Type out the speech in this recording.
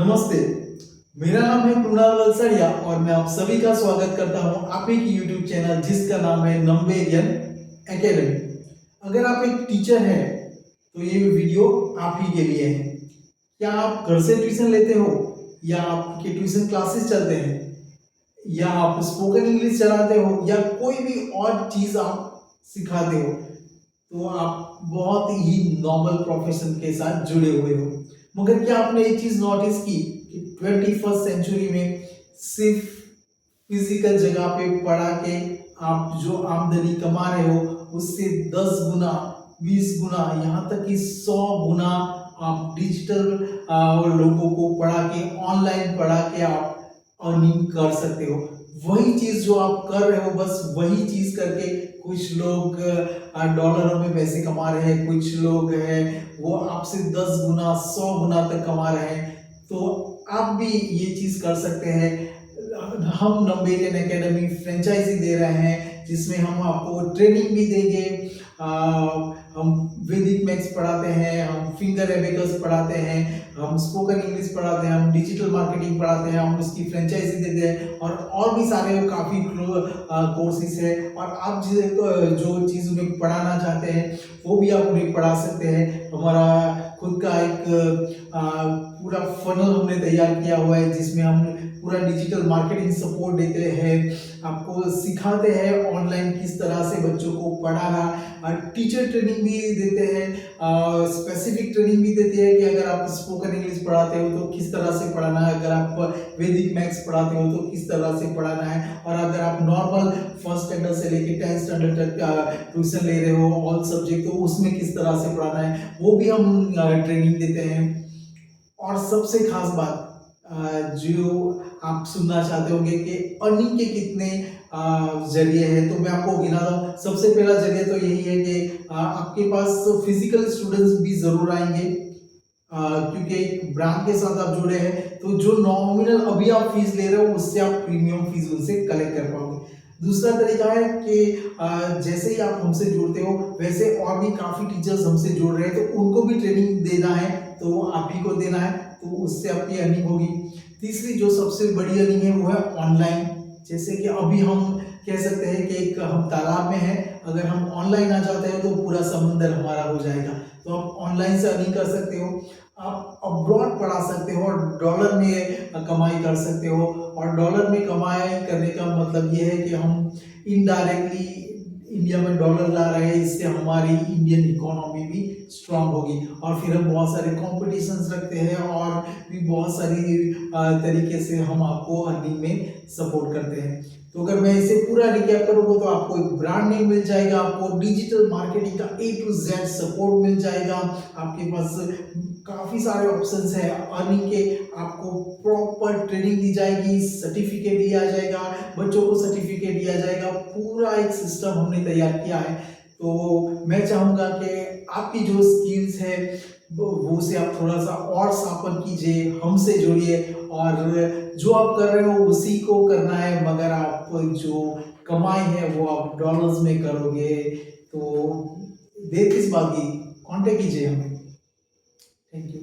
नमस्ते, मेरा नाम है कुणाल वलसाड़िया और मैं आप सभी का स्वागत करता हूं आप ही की यूट्यूब चैनल जिसका नाम है नंबेरियन एकेडमी। अगर आप एक टीचर हैं तो ये वीडियो आप ही के लिए है। क्या आप घर से ट्यूशन लेते हो या आपके ट्यूशन क्लासेस चलते हैं या आप स्पोकन इंग्लिश चलाते हो या कोई भी और चीज़ आप सिखाते हो, तो आप बहुत ही नॉबल प्रोफेशन के साथ जुड़े हुए हो। मगर क्या आपने एक चीज नोटिस की कि 21st सेंचुरी में सिर्फ फिजिकल जगह पे पढ़ा के आप जो आमदनी कमा रहे हो उससे 10 गुना 20 गुना यहाँ तक कि 100 गुना आप डिजिटल लोगों को पढ़ा के ऑनलाइन पढ़ा के आप अर्निंग कर सकते हो। वही चीज जो आप कर रहे हो बस वही चीज करके कुछ लोग डॉलरों में पैसे कमा रहे हैं, कुछ लोग हैं वो आपसे 10 गुना 100 गुना तक कमा रहे हैं। तो आप भी ये चीज कर सकते हैं। हम नंबेरियन एकेडमी फ्रेंचाइजी दे रहे हैं जिसमें हम आपको ट्रेनिंग भी देंगे। हम वैदिक मैथ्स पढ़ाते हैं, हम फिंगर एबेकस पढ़ाते हैं, हम स्पोकन इंग्लिश पढ़ाते हैं, हम डिजिटल मार्केटिंग पढ़ाते हैं, हम उसकी फ्रेंचाइजी देते हैं और भी सारे काफ़ी कोर्सेज है। और आप जो चीज़ उन्हें पढ़ाना चाहते हैं वो भी आप उन्हें पढ़ा सकते हैं। हमारा खुद का एक पूरा फनल हमने तैयार किया हुआ है जिसमें हम पूरा डिजिटल मार्केटिंग सपोर्ट देते हैं, आपको सिखाते हैं ऑनलाइन किस तरह से बच्चों को पढ़ाना। टीचर ट्रेनिंग भी देते हैं, स्पेसिफिक ट्रेनिंग भी देते हैं कि अगर आप स्पोकन इंग्लिश पढ़ाते हो तो किस तरह से पढ़ाना है, अगर आप वैदिक मैथ्स पढ़ाते हो तो किस तरह से पढ़ाना है, और अगर आप नॉर्मल फर्स्ट स्टैंडर्ड से लेके 10th स्टैंडर्ड तक ट्यूशन ले रहे हो ऑल सब्जेक्ट तो उसमें किस तरह से पढ़ाना है वो भी हम ट्रेनिंग देते हैं। और सबसे खास बात जो आप सुनना चाहते होंगे कि अर्निंग के कितने जरिए हैं, तो मैं आपको गिना दूं। सबसे पहला जरिया तो यही है कि आपके पास फिजिकल स्टूडेंट्स भी जरूर आएंगे, क्योंकि एक ब्रांड के साथ आप जुड़े हैं तो जो नॉमिनल अभी आप फीस ले रहे हो उससे आप प्रीमियम फीस उनसे कलेक्ट कर पाओगे। दूसरा तरीका है कि जैसे ही आप हमसे जुड़ते हो वैसे और भी काफ़ी टीचर्स हमसे जुड़ रहे हैं तो उनको भी ट्रेनिंग देना है तो वो आप ही को देना है, तो उससे आपकी अर्निंग होगी। तीसरी जो सबसे बड़ी अर्निंग है वो है ऑनलाइन। जैसे कि अभी हम कह सकते हैं कि एक हम तालाब में हैं, अगर हम ऑनलाइन आ जाते हैं तो पूरा समंदर हमारा हो जाएगा। तो आप ऑनलाइन से अर्निंग कर सकते हो, आप अब्रॉड पढ़ा सकते हो और डॉलर में कमाई कर सकते हो। और डॉलर में कमाई करने का मतलब ये है कि हम इनडायरेक्टली इंडिया में डॉलर ला रहे हैं, इससे हमारी इंडियन इकोनॉमी भी स्ट्रांग होगी। और फिर हम बहुत सारे कॉम्पिटिशन्स रखते हैं और भी बहुत सारी तरीके से हम आपको अर्निंग में सपोर्ट करते हैं। तो अगर मैं इसे पूरा रिकैप करूँगा तो आपको एक ब्रांड नेम मिल जाएगा, आपको डिजिटल मार्केटिंग का A to Z सपोर्ट मिल जाएगा, आपके पास काफ़ी सारे ऑप्शंस है अर्निंग के, आपको प्रॉपर ट्रेनिंग दी जाएगी, सर्टिफिकेट दिया जाएगा, बच्चों को सर्टिफिकेट दिया जाएगा, पूरा एक सिस्टम हमने तैयार किया है। तो मैं चाहूँगा कि आपकी जो स्किल्स है वो से आप थोड़ा सा और शार्पन कीजिए, हमसे जुड़िए और जो आप कर रहे हो उसी को करना है, मगर आप जो कमाई है वो आप डॉलर्स में करोगे। तो देर किस बात की, कांटेक्ट कीजिए हमें। Thank you.